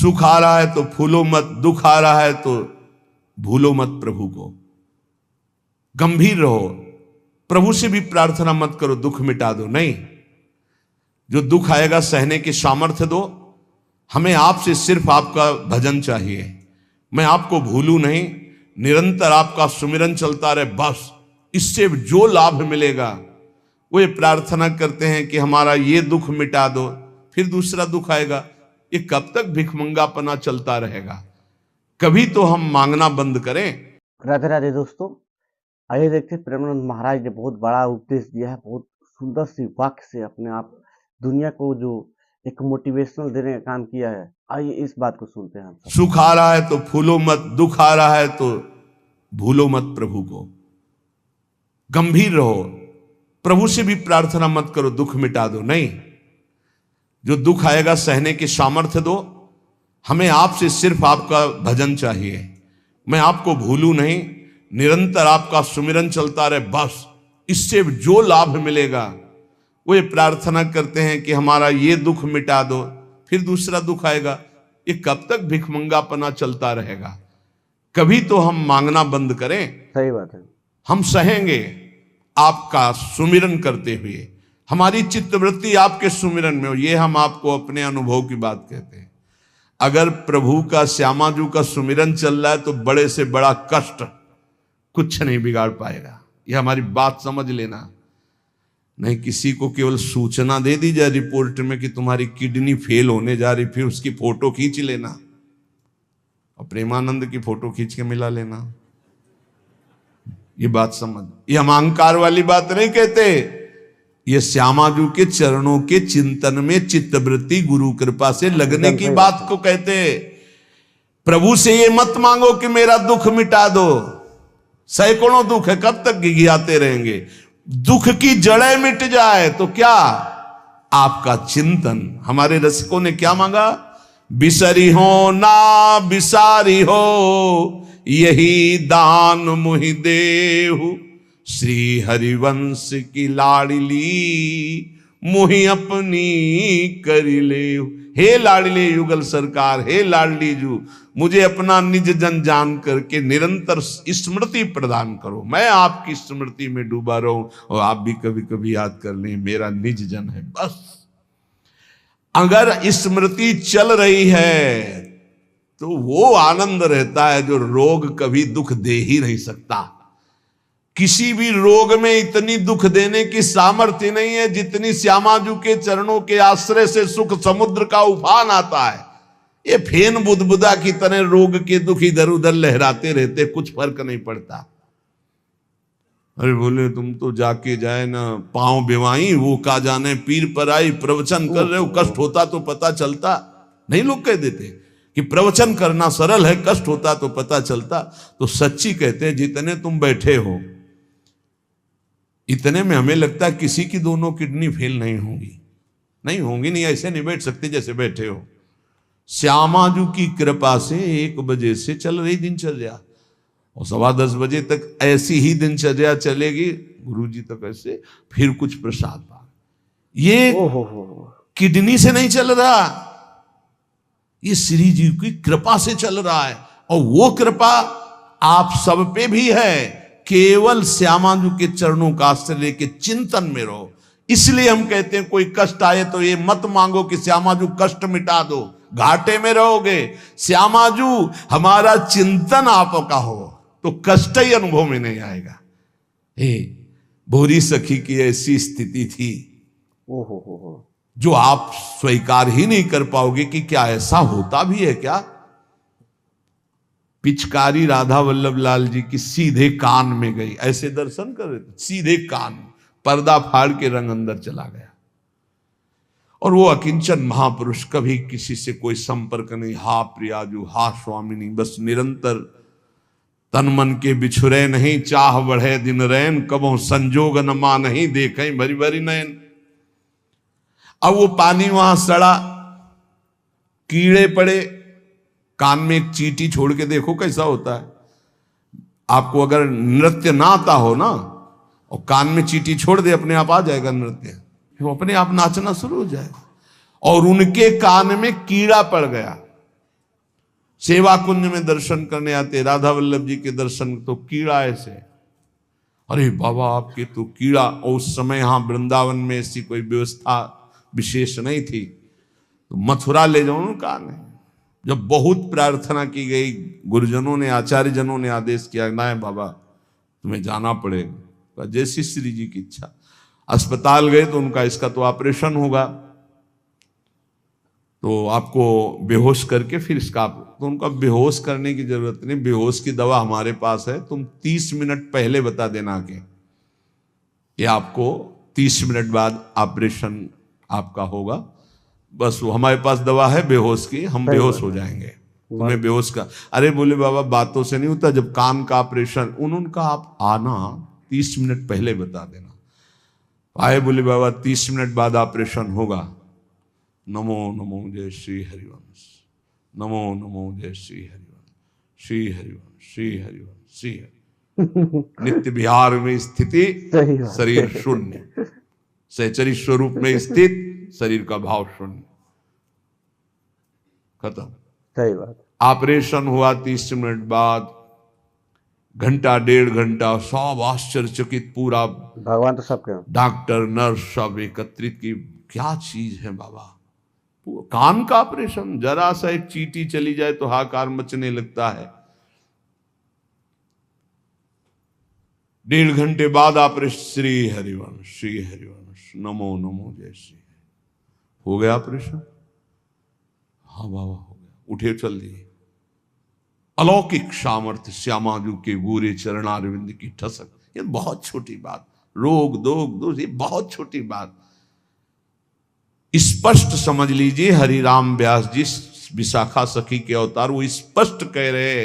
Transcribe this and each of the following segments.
सुख आ रहा है तो फूलो मत, दुख आ रहा है तो भूलो मत प्रभु को। गंभीर रहो, प्रभु से भी प्रार्थना मत करो दुख मिटा दो, नहीं। जो दुख आएगा सहने की सामर्थ्य दो। हमें आपसे सिर्फ आपका भजन चाहिए, मैं आपको भूलूं नहीं, निरंतर आपका सुमिरन चलता रहे, बस। इससे जो लाभ मिलेगा वो ये प्रार्थना करते हैं कि हमारा ये दुख मिटा दो, फिर दूसरा दुख आएगा। ये कब तक भिखमंगापना चलता रहेगा? कभी तो हम मांगना बंद करें। राधे राधे दोस्तों, आइए देखते हैं प्रेमानंद महाराज ने बहुत बड़ा उपदेश दिया है, बहुत सुंदर सी वाक्य से अपने आप दुनिया को जो एक मोटिवेशनल देने का काम किया है। आइए इस बात को सुनते हैं हम सब। सुख आ रहा है तो फूलो मत, दुख आ रहा है तो भूलो मत प्रभु को। गंभीर रहो, प्रभु से भी प्रार्थना मत करो दुख मिटा दो, नहीं। जो दुख आएगा सहने की सामर्थ्य दो। हमें आपसे सिर्फ आपका भजन चाहिए, मैं आपको भूलूं नहीं, निरंतर आपका सुमिरन चलता रहे, बस। इससे जो लाभ मिलेगा वो ये प्रार्थना करते हैं कि हमारा ये दुख मिटा दो, फिर दूसरा दुख आएगा। ये कब तक भिखमंगापना चलता रहेगा? कभी तो हम मांगना बंद करें। सही बात है। हम सहेंगे आपका सुमिरन करते हुए, हमारी चित्तवृत्ति आपके सुमिरन में हो। ये हम आपको अपने अनुभव की बात कहते हैं। अगर प्रभु का, श्यामाजू का सुमिरन चल रहा है तो बड़े से बड़ा कष्ट कुछ नहीं बिगाड़ पाएगा। यह हमारी बात समझ लेना। नहीं किसी को केवल सूचना दे दी जाए रिपोर्ट में कि तुम्हारी किडनी फेल होने जा रही, फिर उसकी फोटो खींच लेना और प्रेमानंद की फोटो खींच के मिला लेना। ये बात समझ, ये हम अहंकार वाली बात नहीं कहते। ये श्यामाजू के चरणों के चिंतन में चित्तवृत्ति गुरु कृपा से लगने की बात को कहते। प्रभु से ये मत मांगो कि मेरा दुख मिटा दो। सैकड़ों दुख है, कब तक गिघियाते रहेंगे? दुख की जड़ें मिट जाए तो क्या? आपका चिंतन। हमारे रसिकों ने क्या मांगा? बिसरी हो ना बिसारी हो, यही दान मुहि देहु। श्री हरिवंश की लाडली मुहि अपनी करी ले। हे लाडले युगल सरकार, हे लाडली जू, मुझे अपना निज जन जान करके निरंतर स्मृति प्रदान करो। मैं आपकी स्मृति में डूबा रहूं और आप भी कभी कभी याद कर लें मेरा निज जन है, बस। अगर स्मृति चल रही है तो वो आनंद रहता है जो रोग कभी दुख दे ही नहीं सकता। किसी भी रोग में इतनी दुख देने की सामर्थ्य नहीं है जितनी श्यामाजू के चरणों के आश्रय से सुख समुद्र का उफान आता है। ये फेन बुदबुदा की तरह रोग के दुख इधर उधर लहराते रहते, कुछ फर्क नहीं पड़ता। अरे बोले तुम तो जाके जाए ना पांव बेवाई, वो का जाने पीर पर आई, प्रवचन कर रहे हो, कष्ट होता तो पता चलता। नहीं लोग कह देते कि प्रवचन करना सरल है, कष्ट होता तो पता चलता। तो सच्ची कहते हैं जितने तुम बैठे हो इतने में हमें लगता है किसी की दोनों किडनी फेल नहीं होंगी। नहीं होंगी, नहीं ऐसे नहीं बैठ सकते जैसे बैठे हो। श्यामाजू की कृपा से 1 बजे से चल रही दिनचर्या और 10:15 बजे तक ऐसी ही दिनचर्या चलेगी। गुरुजी तक ऐसे, फिर कुछ प्रसाद पा। ये किडनी से नहीं चल रहा, ये श्री जी की कृपा से चल रहा है। और वो कृपा आप सब पे भी है। केवल श्यामाजू के चरणों का आश्रय लेके चिंतन में रहो। इसलिए हम कहते हैं कोई कष्ट आए तो ये मत मांगो कि श्यामाजू कष्ट मिटा दो, घाटे में रहोगे। श्यामाजू हमारा चिंतन आपका हो तो कष्ट ही अनुभव में नहीं आएगा। भोरी सखी की ऐसी स्थिति थी जो आप स्वीकार ही नहीं कर पाओगे कि क्या ऐसा होता भी है क्या। पिचकारी राधा वल्लभ लाल जी की सीधे कान में गई, ऐसे दर्शन कर रहे थे, सीधे कान, पर्दा फाड़ के रंग अंदर चला गया। और वो अकिंचन महापुरुष, कभी किसी से कोई संपर्क नहीं। हा प्रियाजू, हा स्वामिनी, बस निरंतर तन मन के बिछुरे नहीं, चाह बढ़े दिन रैन, कबो संजोग न मा नहीं, देखें भरी भरी नयन। अब वो पानी वहां सड़ा, कीड़े पड़े, कान में एक चींटी छोड़ के देखो कैसा होता है। आपको अगर नृत्य ना आता हो ना और कान में चींटी छोड़ दे, अपने आप आ जाएगा नृत्य, वो अपने आप नाचना शुरू हो जाएगा। और उनके कान में कीड़ा पड़ गया। सेवा कुंज में दर्शन करने आते, राधा वल्लभ जी के दर्शन तो कीड़ा ऐसे, अरे बाबा आपके तो कीड़ा। और उस समय यहां वृंदावन में ऐसी कोई व्यवस्था विशेष नहीं थी, तो मथुरा ले जाओ, कहा नहीं। जब बहुत प्रार्थना की गई, गुरुजनों ने, आचार्य जनों ने आदेश किया, ना बाबा तुम्हें जाना पड़ेगा, जैसी श्री जी की इच्छा। अस्पताल गए तो उनका इसका तो ऑपरेशन होगा, तो आपको बेहोश करके फिर इसका, तो उनका बेहोश करने की जरूरत नहीं, बेहोश की दवा हमारे पास है, तुम 30 मिनट पहले बता देना कि आपको 30 मिनट बाद ऑपरेशन आपका होगा, बस वो हमारे पास दवा है बेहोश की, हम बेहोश हो जाएंगे, तुम्हें बेहोश का। अरे बोले बाबा बातों से नहीं होता, जब कान का ऑपरेशन, उनका आप आना 30 मिनट पहले बता देना। आए, बोले बाबा 30 मिनट बाद ऑपरेशन होगा। नमो नमो जय श्री हरिवंश, नमो नमो जय श्री हरिवंश, श्री हरिवंश, श्री हरिवंश, श्री हरि। नित्य विहार में स्थिति, शरीर शून्य, सहचरी स्वरूप में स्थित, शरीर का भाव शून्य, खत्म। सही बात। ऑपरेशन हुआ 30 मिनट बाद, घंटा 1.5 घंटा, सब आश्चर्यचकित, पूरा भगवान तो सबके, डॉक्टर नर्स सब एकत्रित की, क्या चीज है बाबा। कान का ऑपरेशन, जरा सा एक चींटी चली जाए तो हाहाकार मचने लगता है। 1.5 घंटे बाद ऑपरेशन, श्री हरिवंश, श्री हरिवंश, नमो नमो जय श्री। हो गया ऑपरेशन, हाँ बाबा हो गया, उठे चल दिए। अलौकिक सामर्थ्य, श्यामाजू के गोरे चरणारविंद की ठसक, ये बहुत छोटी बात, रोग दोग दोष, ये बहुत छोटी बात। स्पष्ट समझ लीजिए, हरिराम व्यास जी विशाखा सखी के अवतार, वो स्पष्ट कह रहे,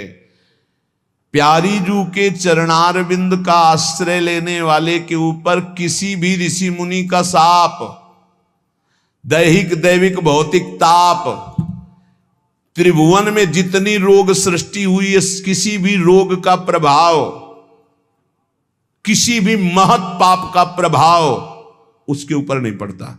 प्यारी जू के चरणारविंद का आश्रय लेने वाले के ऊपर किसी भी ऋषि मुनि का शाप, दैहिक दैविक भौतिक ताप, त्रिभुवन में जितनी रोग सृष्टि हुई है, किसी भी रोग का प्रभाव, किसी भी महत पाप का प्रभाव उसके ऊपर नहीं पड़ता।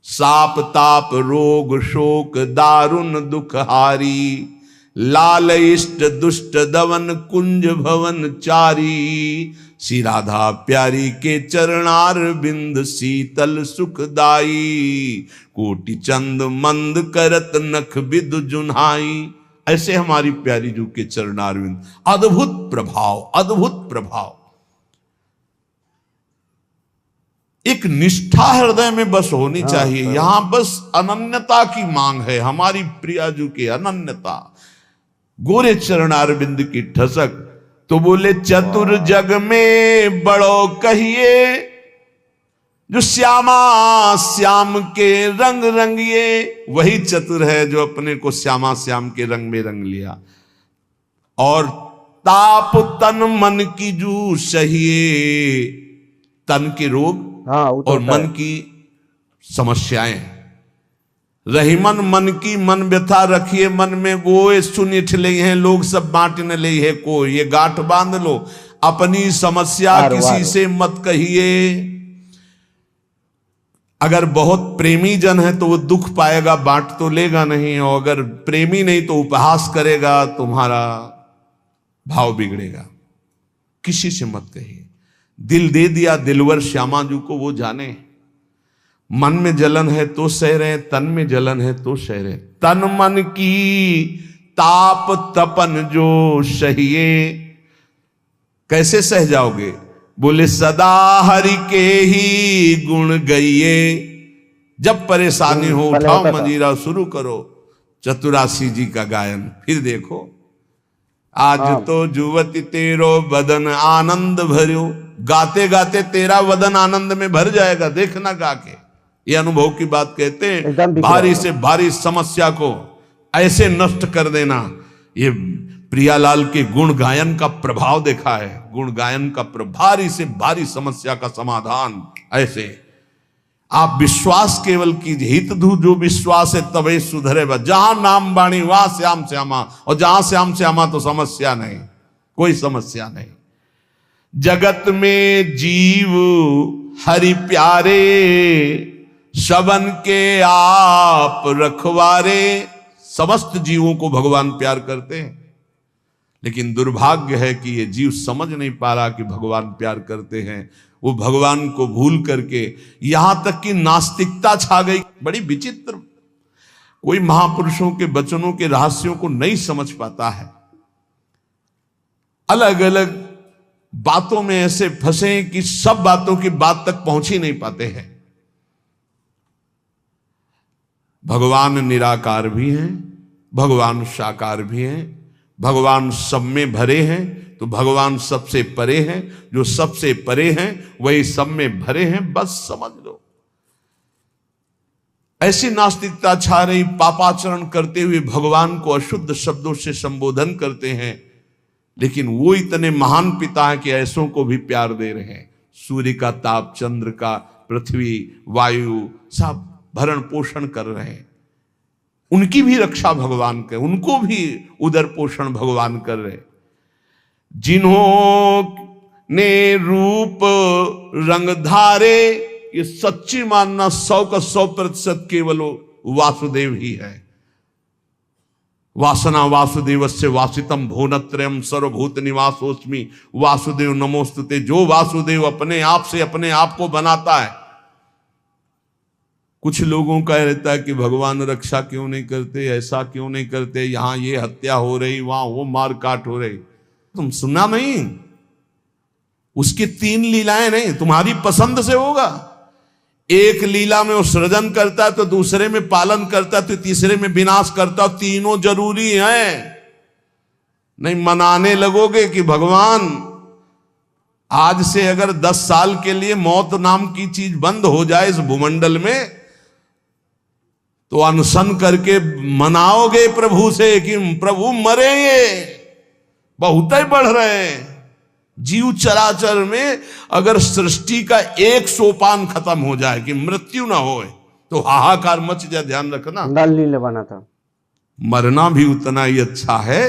साप ताप रोग शोक दारुण दुख हारी, लाल इष्ट दुष्ट दवन कुंज भवन चारी, श्री राधा प्यारी के चरणार बिंद शीतल सुखदाई, कोटि चंद मंद करत नख बिदु जुन्हाई। ऐसे हमारी प्यारी जू के चरणार बिंद, अद्भुत प्रभाव, अद्भुत प्रभाव। एक निष्ठा हृदय में बस होनी चाहिए, यहां बस अनन्यता की मांग है, हमारी प्रिया जू की अनन्यता, गोरे चरणारविंद की ठसक। तो बोले चतुर जग में बड़ो कहिए, जो श्यामा श्याम के रंग रंगिए, वही चतुर है जो अपने को श्यामा श्याम के रंग में रंग लिया। और ताप तन मन की जू सहिए, तन के रोग और मन की समस्याएं, रही मन की मन व्यथा रखिए मन में, गोए सुनिठ ले हैं लोग सब बांट न ले है कोई, ये गांठ बांध लो, अपनी समस्या किसी से मत कहिए। अगर बहुत प्रेमी जन है तो वो दुख पाएगा, बांट तो लेगा नहीं, और अगर प्रेमी नहीं तो उपहास करेगा, तुम्हारा भाव बिगड़ेगा। किसी से मत कहिए। दिल दे दिया दिलवर श्यामाजू को, वो जाने। मन में जलन है तो सह रहे, तन में जलन है तो सह रहे। तन मन की ताप तपन जो सहिए, कैसे सह जाओगे? बोले सदा हरि के ही गुण गइए। जब परेशानी हो उठाओ मंजीरा, शुरू करो चतुरासी जी का गायन। फिर देखो, आज तो जुवती तेरो बदन आनंद भर्यो, गाते गाते तेरा वदन आनंद में भर जाएगा, देखना गा के। ये अनुभव की बात कहते हैं। भारी से भारी समस्या को ऐसे नष्ट कर देना, ये प्रियालाल के गुण गायन का प्रभाव देखा है। गुण गायन का भारी से भारी समस्या का समाधान ऐसे। आप विश्वास केवल कीजिए, हित धू जो विश्वास है तबे सुधरे। जहां नाम बाणी वहां श्याम श्यामा, और जहां श्याम श्यामा तो समस्या नहीं, कोई समस्या नहीं। जगत में जीव हरि प्यारे, सबन के आप रखवारे। समस्त जीवों को भगवान प्यार करते हैं। लेकिन दुर्भाग्य है कि ये जीव समझ नहीं पा रहा कि भगवान प्यार करते हैं। वो भगवान को भूल करके यहां तक कि नास्तिकता छा गई। बड़ी विचित्र, कोई महापुरुषों के वचनों के रहस्यों को नहीं समझ पाता है। अलग अलग बातों में ऐसे फंसे कि सब बातों की बात तक पहुंच ही नहीं पाते हैं। भगवान निराकार भी हैं, भगवान साकार भी हैं, भगवान सब में भरे हैं, तो भगवान सबसे परे हैं। जो सबसे परे हैं वही सब में भरे हैं, बस समझ लो। ऐसी नास्तिकता छा रही, पापाचरण करते हुए भगवान को अशुद्ध शब्दों से संबोधन करते हैं। लेकिन वो इतने महान पिता हैं कि ऐसों को भी प्यार दे रहे हैं। सूर्य का ताप, चंद्र का, पृथ्वी, वायु, सब भरण पोषण कर रहे हैं। उनकी भी रक्षा भगवान कर, उनको भी उदर पोषण भगवान कर रहे। जिन्होंने रूप रंग धारे, ये सच्ची मानना 100 का 100% केवल वासुदेव ही है। वासना वासुदेवस्य वासितम भुवनत्रयम् सर्वभूत निवासोस्मि वासुदेव नमोस्तुते। जो वासुदेव अपने आप से अपने आप को बनाता है। कुछ लोगों का रहता है कि भगवान रक्षा क्यों नहीं करते, ऐसा क्यों नहीं करते, यहां ये हत्या हो रही, वहां वो मार काट हो रही। तुम सुना नहीं? उसकी 3 लीलाएं नहीं, तुम्हारी पसंद से होगा। एक लीला में वो सृजन करता है, तो दूसरे में पालन करता है, तो तीसरे में विनाश करता है। तीनों जरूरी हैं। नहीं मनाने लगोगे कि भगवान आज से अगर 10 साल के लिए मौत नाम की चीज बंद हो जाए इस भूमंडल में, तो अनशन करके मनाओगे प्रभु से कि प्रभु मरे, ये बहुत ही बढ़ रहे हैं। जीव चराचर में अगर सृष्टि का एक सोपान खत्म हो जाए कि मृत्यु ना हो, तो हाहाकार मच जाए। ध्यान रखना, दाल नहीं लेवाना था। मरना भी उतना ही अच्छा है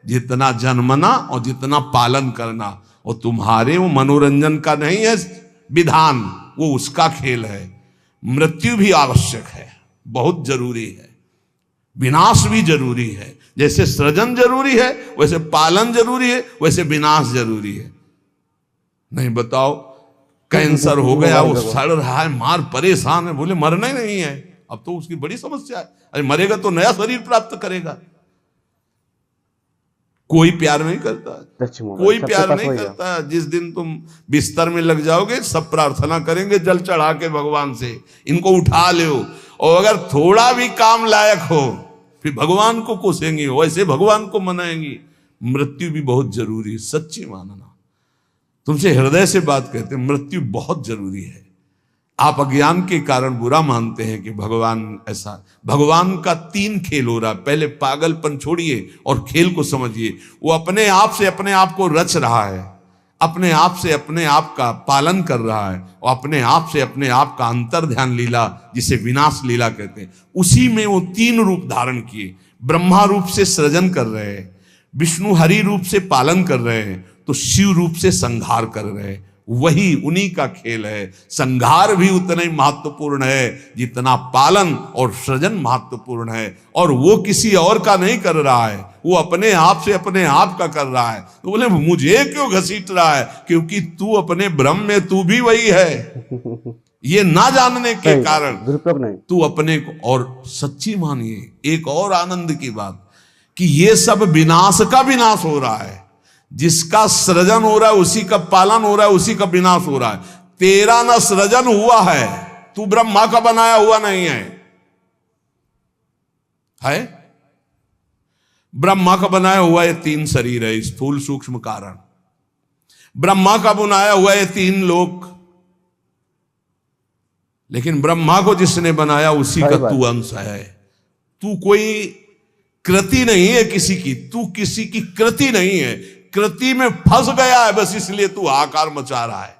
जितना जन्मना और जितना पालन करना। और तुम्हारे वो मनोरंजन का नहीं है विधान, वो उसका खेल है। मृत्यु भी आवश्यक है, बहुत जरूरी है। विनाश भी जरूरी है। जैसे सृजन जरूरी है, वैसे पालन जरूरी है, वैसे विनाश जरूरी है। नहीं बताओ, कैंसर हो गया, वो सड़ रहा है, मार परेशान है, बोले मरना ही नहीं है। अब तो उसकी बड़ी समस्या है। अरे मरेगा तो नया शरीर प्राप्त करेगा। कोई प्यार नहीं करता, कोई प्यार नहीं करता। जिस दिन तुम बिस्तर में लग जाओगे, सब प्रार्थना करेंगे जल चढ़ा के भगवान से, इनको उठा लो। और अगर थोड़ा भी काम लायक हो, फिर भगवान को कोसेंगे, वैसे भगवान को मनाएंगी। मृत्यु भी बहुत जरूरी है, सच्ची मानना। तुमसे हृदय से बात कहते हैं, मृत्यु बहुत जरूरी है। आप अज्ञान के कारण बुरा मानते हैं कि भगवान ऐसा। भगवान का 3 खेल हो रहा है। पहले पागलपन छोड़िए और खेल को समझिए। वो अपने आप से अपने आप को रच रहा है, अपने आप से अपने आप का पालन कर रहा है, और अपने आप से अपने आप का अंतर ध्यान लीला, जिसे विनाश लीला कहते हैं, उसी में वो 3 रूप धारण किए। ब्रह्मा रूप से सृजन कर रहे हैं, विष्णु हरि रूप से पालन कर रहे हैं, तो शिव रूप से संहार कर रहे हैं। वही उन्हीं का खेल है। संहार भी उतना ही महत्वपूर्ण है जितना पालन और सृजन महत्वपूर्ण है। और वो किसी और का नहीं कर रहा है, वो अपने आप से अपने आप का कर रहा है। तो बोले मुझे क्यों घसीट रहा है? क्योंकि तू अपने ब्रह्म में तू भी वही है। ये ना जानने के कारण तू अपने को। और सच्ची मानिए एक और आनंद की बात, कि ये सब विनाश का विनाश हो रहा है। जिसका सृजन हो रहा है उसी का पालन हो रहा है, उसी का विनाश हो रहा है। तेरा ना सृजन हुआ है, तू ब्रह्मा का बनाया हुआ नहीं है। ब्रह्मा का बनाया हुआ ये 3 शरीर है, स्थूल सूक्ष्म कारण। ब्रह्मा का बनाया हुआ ये 3 लोक। लेकिन ब्रह्मा को जिसने बनाया उसी का तू अंश है। तू कोई कृति नहीं है किसी की, तू किसी की कृति नहीं है। कृति में फंस गया है बस, इसलिए तू हाहाकार मचा रहा है।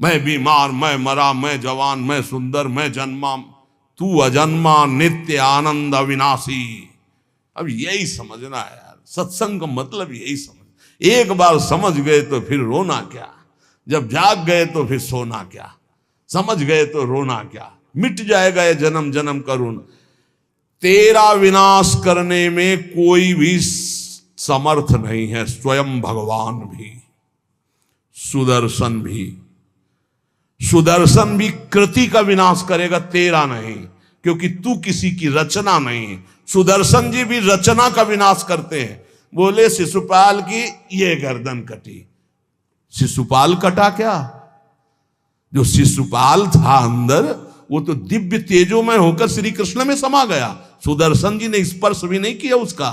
मैं बीमार, मैं मरा, मैं जवान, मैं सुंदर, मैं जन्मा। तू अजन्मा, नित्य आनंद अविनाशी। अब यही समझना है यार, सत्संग का मतलब यही समझ। एक बार समझ गए तो फिर रोना क्या, जब जाग गए तो फिर सोना क्या, समझ गए तो रोना क्या। मिट जाएगा ये जन्म जन्म का रोना। तेरा विनाश करने में कोई भी समर्थ नहीं है, स्वयं भगवान भी, सुदर्शन भी कृति का विनाश करेगा, तेरा नहीं, क्योंकि तू किसी की रचना नहीं। सुदर्शन जी भी रचना का विनाश करते हैं। बोले शिशुपाल की ये गर्दन कटी, शिशुपाल कटा क्या? जो शिशुपाल था अंदर वो तो दिव्य तेजोमय होकर श्री कृष्ण में समा गया। सुदर्शन जी ने स्पर्श भी नहीं किया उसका,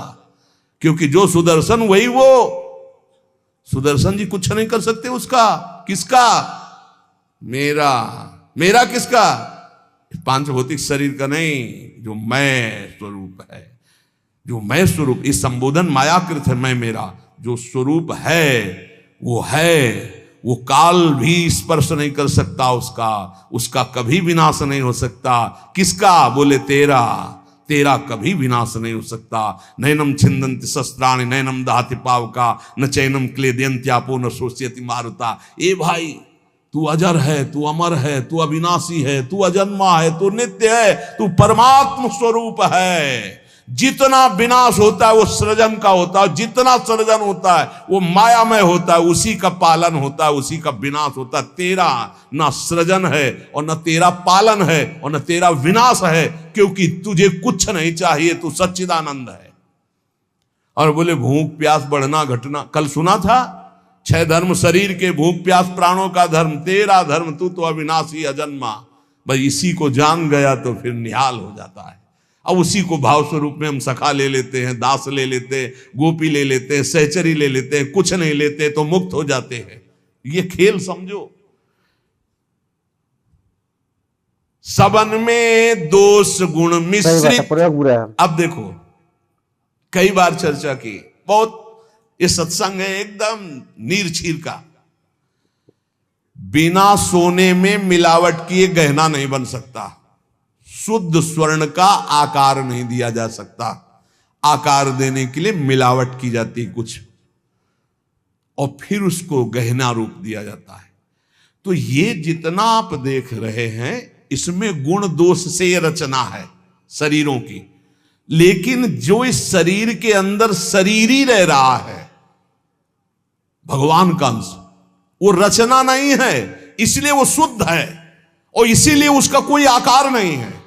क्योंकि जो सुदर्शन वही वो, सुदर्शन जी कुछ नहीं कर सकते उसका। किसका? मेरा किसका? पांच भौतिक शरीर का नहीं, जो मैं स्वरूप है, जो मैं स्वरूप। इस संबोधन मायाकृत है, मैं मेरा जो स्वरूप है वो काल भी स्पर्श नहीं कर सकता उसका कभी विनाश नहीं हो सकता। किसका? बोले तेरा कभी विनाश नहीं हो सकता। नैनम छिंदन्ति शस्त्राणि नैनम दहति पावका न चैनम क्लेदयन्त्यापो न शोष्यति मारुता। ए भाई, तू अजर है, तू अमर है, तू अविनाशी है, तू अजन्मा है, तू नित्य है, तू परमात्म स्वरूप है। जितना विनाश होता है वो सृजन का होता है, जितना सृजन होता है वो मायामय होता है, उसी का पालन होता है, उसी का विनाश होता है। तेरा ना सृजन है और न तेरा पालन है और न तेरा विनाश है, क्योंकि तुझे कुछ नहीं चाहिए, तू सच्चिदानंद है। और बोले भूख प्यास बढ़ना घटना, कल सुना था 6 धर्म शरीर के, भूख प्यास प्राणों का धर्म, तेरा धर्म तू तो अविनाशी अजन्मा। भाई इसी को जान गया तो फिर निहाल हो जाता है। अब उसी को भाव स्वरूप में हम सखा ले लेते हैं, दास ले लेते हैं, गोपी ले लेते हैं, सहचरी ले लेते हैं, कुछ नहीं लेते तो मुक्त हो जाते हैं। ये खेल समझो। सबन में दोष गुण मिश्रित। अब देखो, कई बार चर्चा की, बहुत ये सत्संग है एकदम नीर छीर का। बिना सोने में मिलावट किए गहना नहीं बन सकता। शुद्ध स्वर्ण का आकार नहीं दिया जा सकता, आकार देने के लिए मिलावट की जाती है कुछ, और फिर उसको गहना रूप दिया जाता है। तो ये जितना आप देख रहे हैं इसमें गुण दोष से ये रचना है शरीरों की, लेकिन जो इस शरीर के अंदर शरीर ही रह रहा है, भगवान का अंश, वो रचना नहीं है, इसलिए वो शुद्ध है और इसीलिए उसका कोई आकार नहीं है।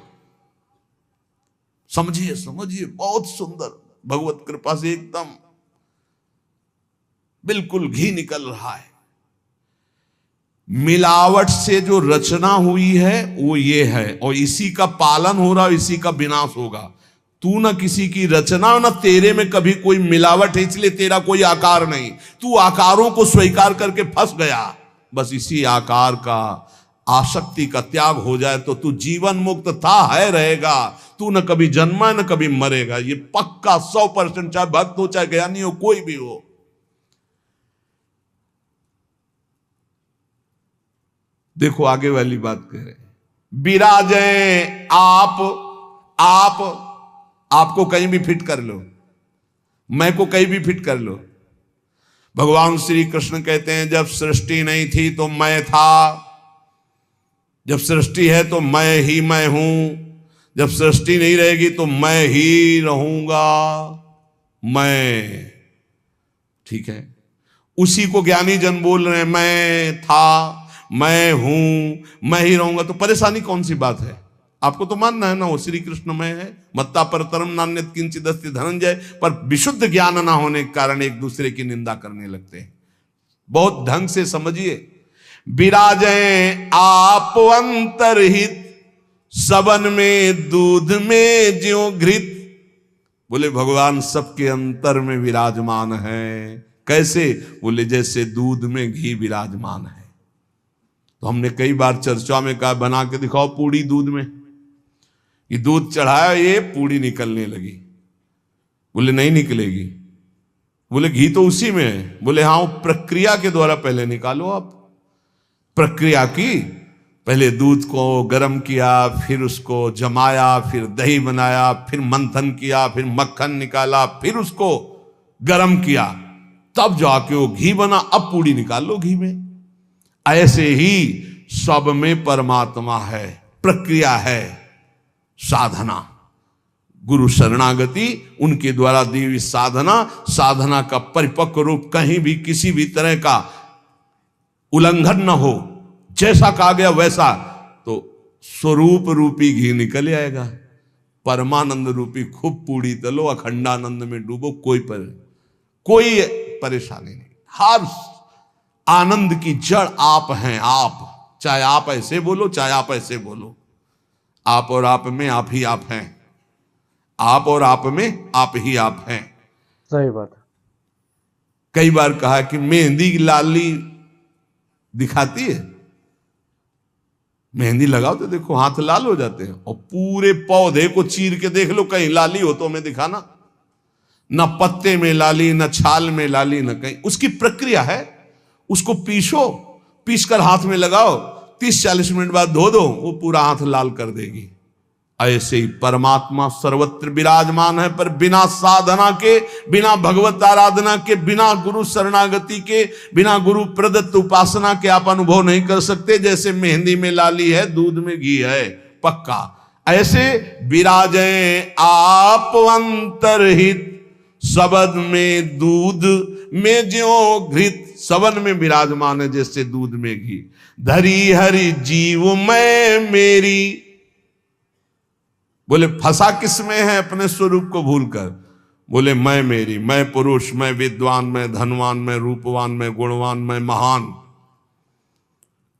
समझिए, बहुत सुंदर, भगवत कृपा से एकदम बिल्कुल घी निकल रहा है। मिलावट से जो रचना हुई है वो ये है, और इसी का पालन हो रहा है, इसी का विनाश होगा। तू ना किसी की रचना, ना तेरे में कभी कोई मिलावट है, इसलिए तेरा कोई आकार नहीं। तू आकारों को स्वीकार करके फंस गया। बस इसी आकार का, आसक्ति का त्याग हो जाए तो तू जीवन मुक्त था, है, रहेगा। तू न कभी जन्मा न कभी मरेगा, ये पक्का 100%, चाहे भक्त हो चाहे ज्ञानी हो, कोई भी हो। देखो आगे वाली बात कह रहे, विराजे आपको कहीं भी फिट कर लो, मैं को कहीं भी फिट कर लो। भगवान श्री कृष्ण कहते हैं जब सृष्टि नहीं थी तो मैं था, जब सृष्टि है तो मैं ही मैं हूं, जब सृष्टि नहीं रहेगी तो मैं ही रहूंगा। मैं, ठीक है, उसी को ज्ञानी जन बोल रहे हैं, मैं था, मैं हूं, मैं ही रहूंगा। तो परेशानी कौन सी बात है? आपको तो मानना है ना वो श्री कृष्ण में है। मत्ता परतरम नान्यत किंचित अस्ति धनंजय। पर विशुद्ध ज्ञान ना होने के कारण एक दूसरे की निंदा करने लगते हैं। बहुत ढंग से समझिए। विराजें आप अंतरहित, सबन में दूध में ज्यों घृत। बोले भगवान सबके अंतर में विराजमान है। कैसे? बोले जैसे दूध में घी विराजमान है। तो हमने कई बार चर्चा में कहा बना के दिखाओ पूड़ी दूध में, ये दूध चढ़ाया, ये पूड़ी निकलने लगी। बोले नहीं निकलेगी। बोले घी तो उसी में है। बोले हाँ, वो प्रक्रिया के द्वारा पहले निकालो। आप प्रक्रिया की, पहले दूध को गर्म किया, फिर उसको जमाया, फिर दही बनाया, फिर मंथन किया, फिर मक्खन निकाला, फिर उसको गर्म किया, तब जाके वो घी बना। अब पूड़ी निकाल लो घी में। ऐसे ही सब में परमात्मा है, प्रक्रिया है, साधना। गुरु शरणागति, उनके द्वारा दी हुई साधना, साधना का परिपक्व रूप, कहीं भी किसी भी तरह का उल्लंघन न हो, जैसा कहा गया वैसा, तो स्वरूप रूपी घी निकल आएगा। परमानंद रूपी खूब पूड़ी तलो, अखंडानंद में डूबो, कोई परेशानी नहीं। हर आनंद की जड़ आप हैं। आप चाहे आप ऐसे बोलो, चाहे आप ऐसे बोलो, आप और आप में आप ही आप हैं। आप और आप में आप ही आप हैं। सही बात है। कई बार कहा कि मेहंदी की लाली दिखाती है, मेहंदी लगाओ तो देखो हाथ लाल हो जाते हैं, और पूरे पौधे को चीर के देख लो, कहीं लाली हो तो हमें दिखाना। न पत्ते में लाली, न छाल में लाली, न कहीं। उसकी प्रक्रिया है, उसको पीसो, पीस कर हाथ में लगाओ, 30-40 मिनट बाद धो दो, वो पूरा हाथ लाल कर देगी। ऐसे ही परमात्मा सर्वत्र विराजमान है, पर बिना साधना के, बिना भगवत आराधना के, बिना गुरु शरणागति के, बिना गुरु प्रदत्त उपासना के आप अनुभव नहीं कर सकते। जैसे मेहंदी में लाली है, दूध में घी है, पक्का ऐसे विराजे आप अंतरहित, सबद में दूध में ज्यों घृत। सबन में विराजमान है जैसे दूध में घी। धरी हरि जीव मैं मेरी, बोले फंसा किस में है अपने स्वरूप को भूलकर? बोले मैं मेरी, मैं पुरुष, मैं विद्वान, मैं धनवान, मैं रूपवान, मैं गुणवान, मैं महान,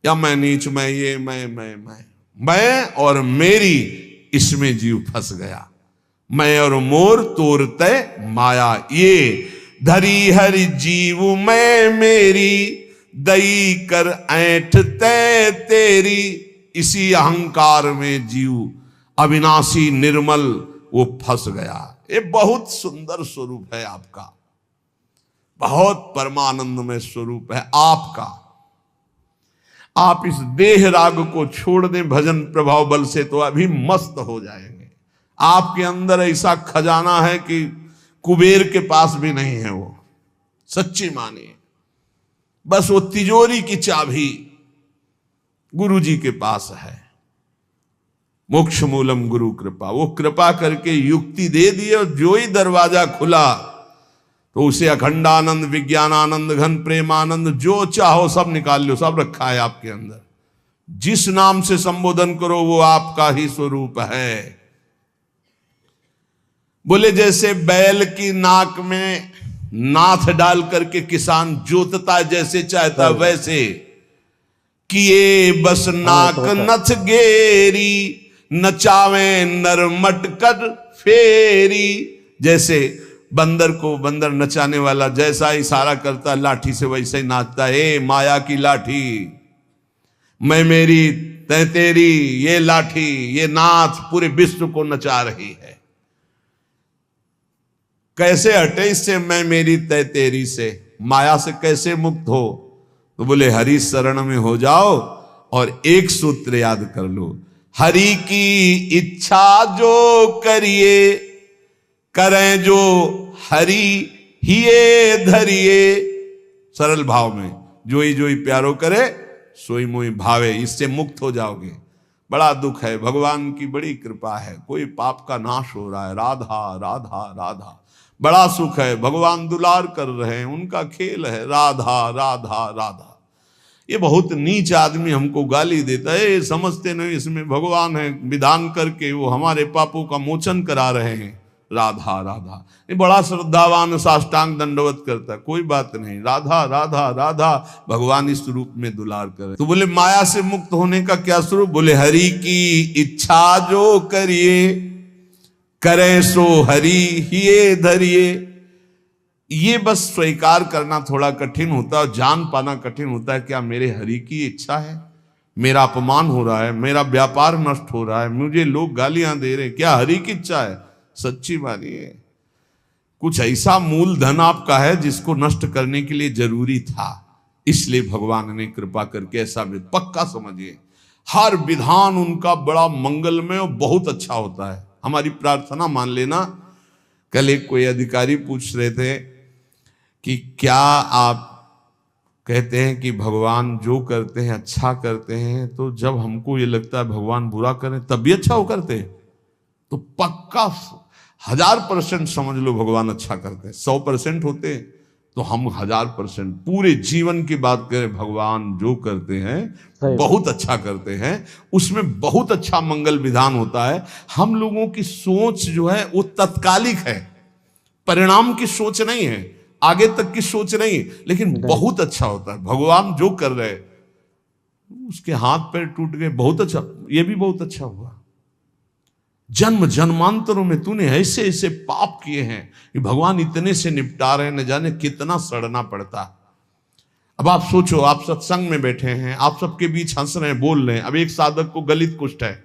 या मैं नीच, मैं ये, मैं और मेरी, इसमें जीव फंस गया। मैं और मोर तोरते माया ये, धरी हरि जीव मैं मेरी, दई कर ऐठ ते तेरी। इसी अहंकार में जीव अविनाशी निर्मल वो फंस गया। ये बहुत सुंदर स्वरूप है आपका, बहुत परमानंदमय स्वरूप है आपका। आप इस देह राग को छोड़ दें भजन प्रभाव बल से, तो अभी मस्त हो जाएंगे। आपके अंदर ऐसा खजाना है कि कुबेर के पास भी नहीं है वो, सच्ची मानिए। बस वो तिजोरी की चाबी गुरु जी के पास है। मोक्ष मूलम गुरु कृपा, वो कृपा करके युक्ति दे दी, और जो ही दरवाजा खुला तो उसे अखंडानंद, विज्ञानानंद, घन प्रेमानंद, जो चाहो सब निकाल लो, सब रखा है आपके अंदर। जिस नाम से संबोधन करो वो आपका ही स्वरूप है। बोले जैसे बैल की नाक में नाथ डाल करके किसान जोतता जैसे चाहता वैसे, किए बस नाक नथ गेरी, नचावे नर मटकर फेरी। जैसे बंदर को बंदर नचाने वाला जैसा इशारा करता लाठी से, वैसे ही नाचता है। ए माया की लाठी, मैं मेरी तै तेरी, ये लाठी, ये नाथ पूरे विश्व को नचा रही है। कैसे हटे इससे मैं मेरी तय तेरी से? माया से कैसे मुक्त हो? तो बोले हरि शरण में हो जाओ और एक सूत्र याद कर लो, हरि की इच्छा जो करिए, करें जो हरि हिये धरिए। सरल भाव में जो ही प्यारो करे सोई मोई भावे, इससे मुक्त हो जाओगे। बड़ा दुख है, भगवान की बड़ी कृपा है, कोई पाप का नाश हो रहा है। राधा राधा राधा, बड़ा सुख है, भगवान दुलार कर रहे हैं, उनका खेल है। राधा राधा राधा। ये बहुत नीच आदमी हमको गाली देता है, समझते नहीं इसमें भगवान है, विधान करके वो हमारे पापों का मोचन करा रहे हैं। राधा राधा, ये बड़ा श्रद्धावान साष्टांग दंडवत करता है, कोई बात नहीं। राधा राधा राधा, भगवान इस रूप में दुलार करे। तो बोले माया से मुक्त होने का क्या स्वरूप? बोले हरि की इच्छा जो करिए, करे सो हरि हिये धरिए। ये बस स्वीकार करना थोड़ा कठिन होता है, जान पाना कठिन होता है। क्या मेरे हरि की इच्छा है? मेरा अपमान हो रहा है, मेरा व्यापार नष्ट हो रहा है, मुझे लोग गालियां दे रहे, क्या हरि की इच्छा है? सच्ची मानिए, कुछ ऐसा मूल धन आपका है जिसको नष्ट करने के लिए जरूरी था, इसलिए भगवान ने कृपा करके ऐसा भी पक्का समझिए। हर विधान उनका बड़ा मंगलमय और बहुत अच्छा होता है। हमारी प्रार्थना मान लेना। कल एक कोई अधिकारी पूछ रहे थे कि क्या आप कहते हैं कि भगवान जो करते हैं अच्छा करते हैं, तो जब हमको ये लगता है भगवान बुरा करें तब भी अच्छा हो करते हैं? तो पक्का 1000% समझ लो भगवान अच्छा करते हैं। 100% होते तो हम 1000% पूरे जीवन की बात करें, भगवान जो करते हैं सही बहुत अच्छा करते हैं, उसमें बहुत अच्छा मंगल विधान होता है। हम लोगों की सोच जो है वो तत्कालिक है, परिणाम की सोच नहीं है, आगे तक की सोच नहीं, लेकिन नहीं। बहुत अच्छा होता है। भगवान जो कर रहे, उसके हाथ पैर टूट गए, बहुत अच्छा, ये भी बहुत अच्छा हुआ। जन्म जन्मांतरों में तूने ऐसे ऐसे पाप किए हैं कि भगवान इतने से निपटा रहे हैं, न जाने कितना सड़ना पड़ता। अब आप सोचो, आप सत्संग में बैठे हैं, आप सबके बीच हंस रहे हैं, बोल रहे हैं। अब एक साधक को गलित कुष्ठ है,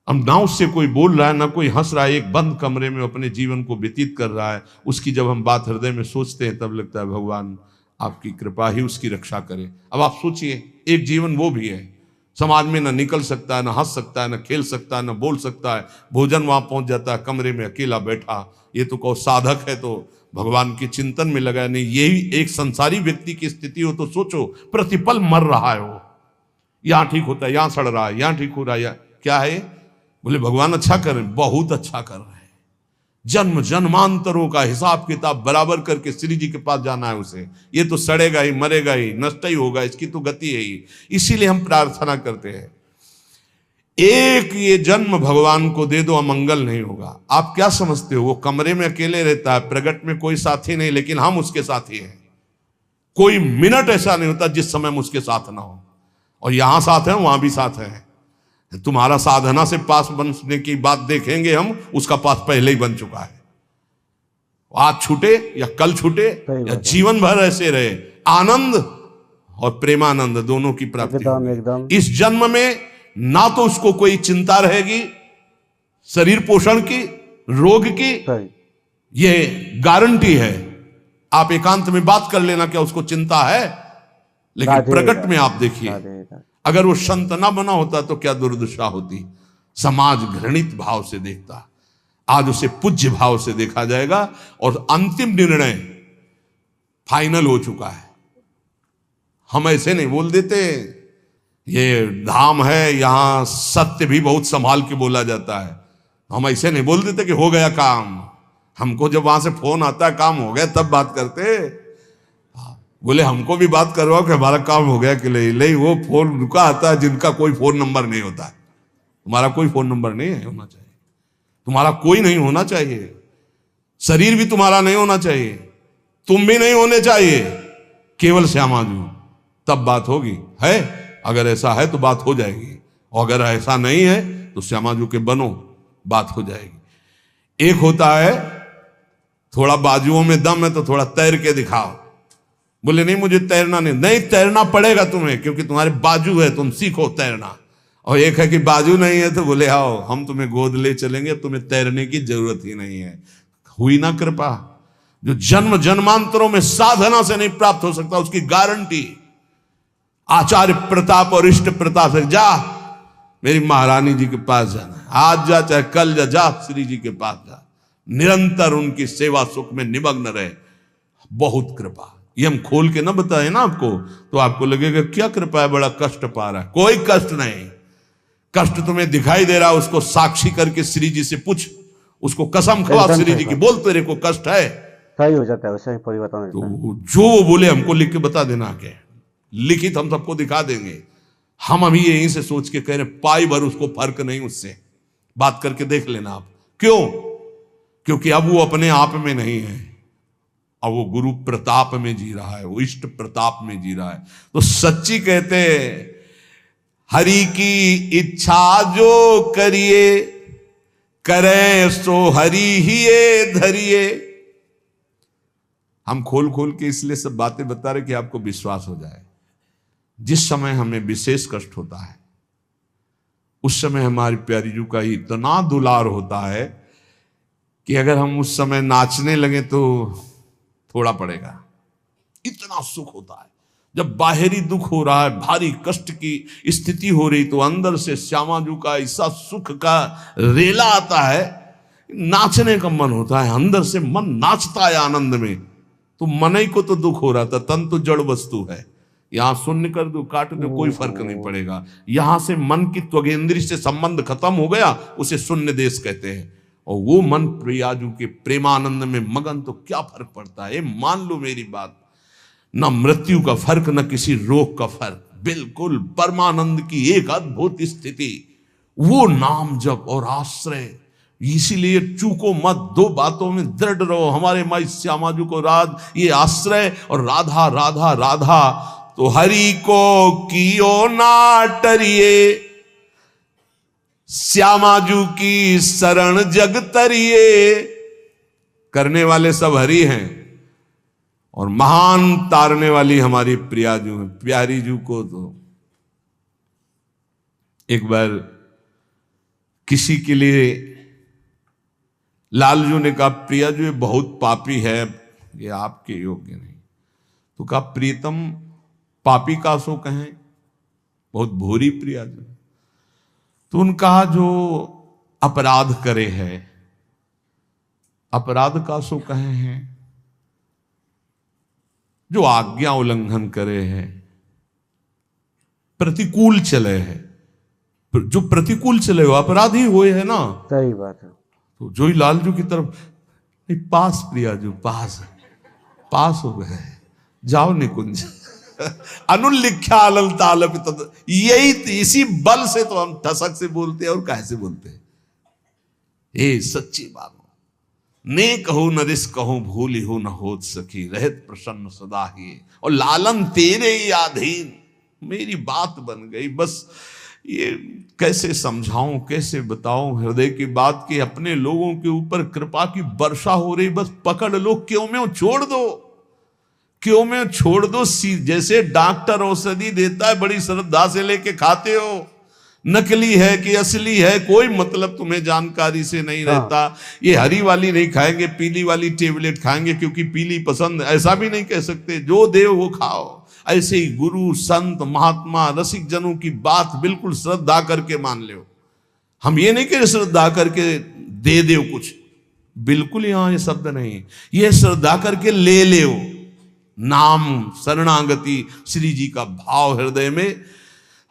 अब ना उससे कोई बोल रहा है ना कोई हंस रहा है, एक बंद कमरे में अपने जीवन को व्यतीत कर रहा है। उसकी जब हम बात हृदय में सोचते हैं तब लगता है भगवान आपकी कृपा ही उसकी रक्षा करे। अब आप सोचिए, एक जीवन वो भी है, समाज में ना निकल सकता है, ना हंस सकता है, ना खेल सकता है, ना बोल सकता है, भोजन वहां पहुंच जाता है, कमरे में अकेला बैठा। ये तो कहो साधक है तो भगवान के चिंतन में लगा नहीं। यही एक संसारी व्यक्ति की स्थिति हो तो सोचो, प्रतिपल मर रहा है वो, यहां ठीक होता है, यहां सड़ रहा है, यहां ठीक हो रहा है, क्या है? बोले भगवान अच्छा कर रहे हैं, बहुत अच्छा कर रहे हैं। जन्म जन्मांतरों का हिसाब किताब बराबर करके श्री जी के पास जाना है उसे। ये तो सड़ेगा ही, मरेगा ही, नष्ट ही होगा, इसकी तो गति है ही। इसीलिए हम प्रार्थना करते हैं, एक ये जन्म भगवान को दे दो, अमंगल नहीं होगा। आप क्या समझते हो, वो कमरे में अकेले रहता है, प्रगट में कोई साथी नहीं, लेकिन हम उसके साथी हैं। कोई मिनट ऐसा नहीं होता जिस समय हम उसके साथ ना हो, और यहां साथ है, वहां भी साथ है। तुम्हारा साधना से पास बनने की बात देखेंगे हम, उसका पास पहले ही बन चुका है। आज छूटे या कल छूटे या जीवन भर ऐसे रहे, आनंद और प्रेमानंद दोनों की प्राप्ति एकदम एकदम। इस जन्म में ना तो उसको कोई चिंता रहेगी शरीर पोषण की, रोग की, सही। ये गारंटी है। आप एकांत में बात कर लेना क्या उसको चिंता है, लेकिन राधे प्रकट राधे, में आप देखिए, राधे राधे। अगर वो संत ना बना होता तो क्या दुर्दशा होती। समाज घृणित भाव से देखता, आज उसे पूज्य भाव से देखा जाएगा, और अंतिम निर्णय फाइनल हो चुका है। हम ऐसे नहीं बोल देते, ये धाम है, यहां सत्य भी बहुत संभाल के बोला जाता है। हम ऐसे नहीं बोल देते कि हो गया काम। हमको जब वहां से फोन आता है काम हो गया तब बात करते। बोले हमको भी बात करवाओ कि हमारा काम हो गया कि नहीं। वो फोन रुका आता है जिनका कोई फोन नंबर नहीं होता है। तुम्हारा कोई फोन नंबर नहीं है, होना चाहिए। तुम्हारा कोई नहीं होना चाहिए, शरीर भी तुम्हारा नहीं होना चाहिए, तुम भी नहीं होने चाहिए, केवल श्यामाजू, तब बात होगी। है अगर ऐसा है तो बात हो जाएगी, और अगर ऐसा नहीं है तो श्यामाजू के बनो, बात हो जाएगी। एक होता है थोड़ा बाजुओं में दम है तो थोड़ा तैर के दिखाओ। बोले नहीं मुझे तैरना नहीं तैरना पड़ेगा तुम्हें, क्योंकि तुम्हारे बाजू है, तुम सीखो तैरना। और एक है कि बाजू नहीं है तो बोले आओ हम तुम्हें गोद ले चलेंगे, तुम्हें तैरने की जरूरत ही नहीं है। हुई ना कृपा। जो जन्म जन्मांतरों में साधना से नहीं प्राप्त हो सकता, उसकी गारंटी आचार्य प्रताप और इष्ट प्रताप से। जा मेरी महारानी जी के पास जाना, आज जा चाहे कल जा, जा श्री जी के पास जा, निरंतर उनकी सेवा सुख में निमग्न रहे। बहुत कृपा। ये हम खोल के ना बताए ना आपको तो आपको लगेगा क्या कृपा है, बड़ा कष्ट पा रहा है। कोई कष्ट नहीं। कष्ट तुम्हें दिखाई दे रहा है, उसको साक्षी करके श्री जी से पूछ, उसको कसम खवा श्री जी की, बोल तेरे को कष्ट है, सही हो जाता है, वैसे ही परिवर्तन हो जाता है। तो जो वो बोले हमको लिख के बता देना, के लिखित हम सबको दिखा देंगे। हम अभी यहीं से सोच के कह रहे पाई भर उसको फर्क नहीं, उससे बात करके देख लेना आप। क्यों? क्योंकि अब वो अपने आप में नहीं है, अब वो गुरु प्रताप में जी रहा है, वो इष्ट प्रताप में जी रहा है। तो सच्ची कहते हरि की इच्छा जो करिए, करें सो हरि ही धरिए। हम खोल खोल के इसलिए सब बातें बता रहे कि आपको विश्वास हो जाए। जिस समय हमें विशेष कष्ट होता है उस समय हमारी प्यारी जू का इतना दुलार होता है कि अगर हम उस समय नाचने लगे तो थोड़ा पड़ेगा। इतना सुख होता है। जब बाहरी दुख हो रहा है, भारी कष्ट की स्थिति हो रही, तो अंदर से श्यामाजू का ऐसा सुख का रेला आता है, नाचने का मन होता है। अंदर से मन नाचता है आनंद में। तो मन ही को तो दुख हो रहा था, तन तो जड़ वस्तु है। यहां शून्य कर दो, काट दो, कोई फर्क नहीं पड़ेगा। यहां से मन की त्वगेंद्री से संबंध खत्म हो गया, उसे शून्य देश कहते हैं। और वो मन प्रियाजू के प्रेमानंद में मगन, तो क्या फर्क पड़ता है। मान लो मेरी बात, न मृत्यु का फर्क, न किसी रोग का फर्क, बिल्कुल परमानंद की एक अद्भुत स्थिति, वो नाम जप और आश्रय। इसीलिए चूको मत, दो बातों में दृढ़ रहो। हमारे माई श्यामाजू को राज ये आश्रय और राधा राधा राधा, तो हरि को कियो ना टरिए, श्यामाजू की शरण जग तरिए। करने वाले सब हरि हैं और महान तारने वाली हमारी प्रियाजू है। प्यारी जू को तो एक बार किसी के लिए लालजू ने कहा, प्रियाजू ये बहुत पापी है, ये आपके योग्य नहीं। तो कहा, प्रीतम पापी का सो कहें, बहुत भूरी प्रियाजू। तो उन कहा, जो अपराध करे है, अपराध का सो कहे हैं, जो आज्ञा उल्लंघन करे है, प्रतिकूल चले है। जो प्रतिकूल चले हो अपराधी हुए है ना। सही बात है। तो जो ही लालजू की तरफ, नहीं पास प्रियाजू, पास हो गए, जाओ निकुंज। अनुल्लिख्या अलल तालप, यही इसी बल से तो हम ठसक से बोलते हैं और कैसे बोलते हैं। ये सच्ची बात हो, ने कहो न रिस कहो, भूली हो न होत सखी, रहत प्रसन्न सदा ही, और लालन तेरे ही अधीन। मेरी बात बन गई। बस ये कैसे समझाऊं, कैसे बताऊं हृदय की बात कि अपने लोगों के ऊपर कृपा की वर्षा हो रही, बस पकड़ लो, क्यों में छोड़ दो, क्यों में छोड़ दो। जैसे डॉक्टर औषधि देता है, बड़ी श्रद्धा से लेके खाते हो, नकली है कि असली है कोई मतलब तुम्हें जानकारी से नहीं रहता। ये हरी वाली नहीं खाएंगे, पीली वाली टेबलेट खाएंगे क्योंकि पीली पसंद, ऐसा भी नहीं कह सकते। जो दे वो खाओ। ऐसे ही गुरु संत महात्मा रसिक जनों की बात बिल्कुल श्रद्धा करके मान लो। हम ये नहीं कह रहे श्रद्धा करके दे दो कुछ, बिल्कुल यहां ये शब्द नहीं। ये श्रद्धा करके ले लो। नाम शरणागति श्री जी का भाव हृदय में,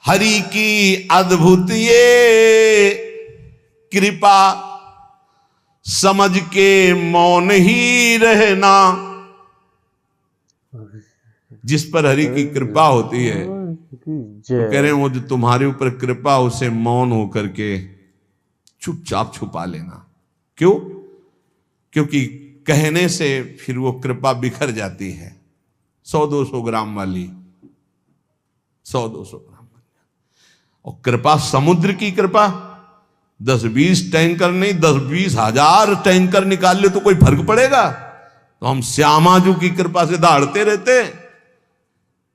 हरि की अद्भुत ये कृपा, समझ के मौन ही रहना। जिस पर हरि की कृपा होती है, तो कह रहे हैं वो जो तुम्हारे ऊपर कृपा, उसे मौन होकर के चुपचाप छुपा लेना। क्यों? क्योंकि कहने से फिर वो कृपा बिखर जाती है। 100-200 ग्राम वाली, 100-200 ग्राम वाली। और कृपा समुद्र की कृपा, 10-20 टैंकर नहीं, 10-20 हजार टैंकर निकाल ले तो कोई फर्क पड़ेगा? तो हम श्यामाजू की कृपा से दहाड़ते रहते।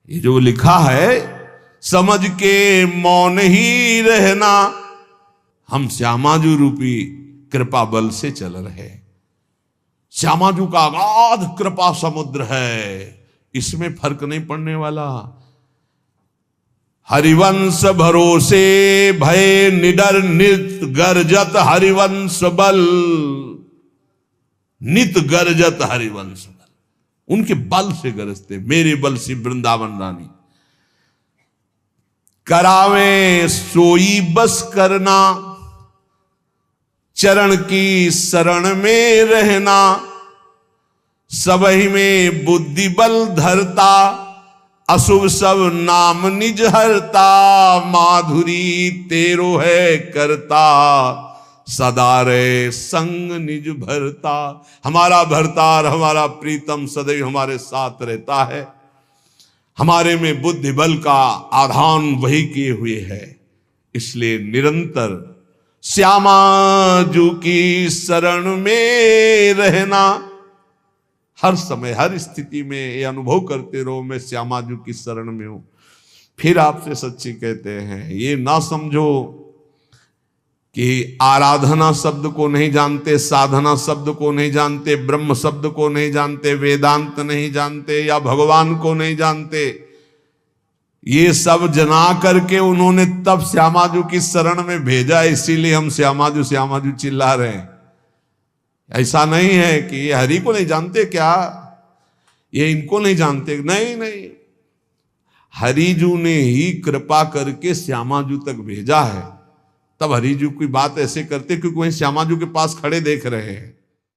ये जो लिखा है, समझ के मौन ही रहना, हम श्यामाजू रूपी कृपा बल से चल रहे। श्यामाजू का अगाध कृपा समुद्र है, इसमें फर्क नहीं पड़ने वाला। हरिवंश भरोसे भय निडर नित गर्जत हरिवंश बल, नित गर्जत हरिवंश बल। उनके बल से गरजते, मेरे बल से वृंदावन रानी। करावे सोई बस करना, चरण की शरण में रहना, सबही में बुद्धि बल धरता, अशुभ सब नाम निज हरता, माधुरी तेरो है करता, सदा रे संग निज भरता। हमारा भरतार, हमारा प्रीतम सदैव हमारे साथ रहता है। हमारे में बुद्धि बल का आधान वही किए हुए है। इसलिए निरंतर श्यामाजू की शरण में रहना, हर समय हर स्थिति में ये अनुभव करते रहो, मैं श्यामाजू की शरण में हूं। फिर आपसे सच्ची कहते हैं, ये ना समझो कि आराधना शब्द को नहीं जानते, साधना शब्द को नहीं जानते, ब्रह्म शब्द को नहीं जानते, वेदांत नहीं जानते, या भगवान को नहीं जानते। ये सब जना करके उन्होंने तब श्यामाजू की शरण में भेजा, इसीलिए हम श्यामाजू श्यामाजू चिल्ला रहे हैं। ऐसा नहीं है कि ये हरि को नहीं जानते क्या, ये इनको नहीं जानते, नहीं नहीं, हरिजू ने ही कृपा करके श्यामाजू तक भेजा है। तब हरिजू की बात ऐसे करते क्योंकि वहीं श्यामाजू के पास खड़े देख रहे हैं।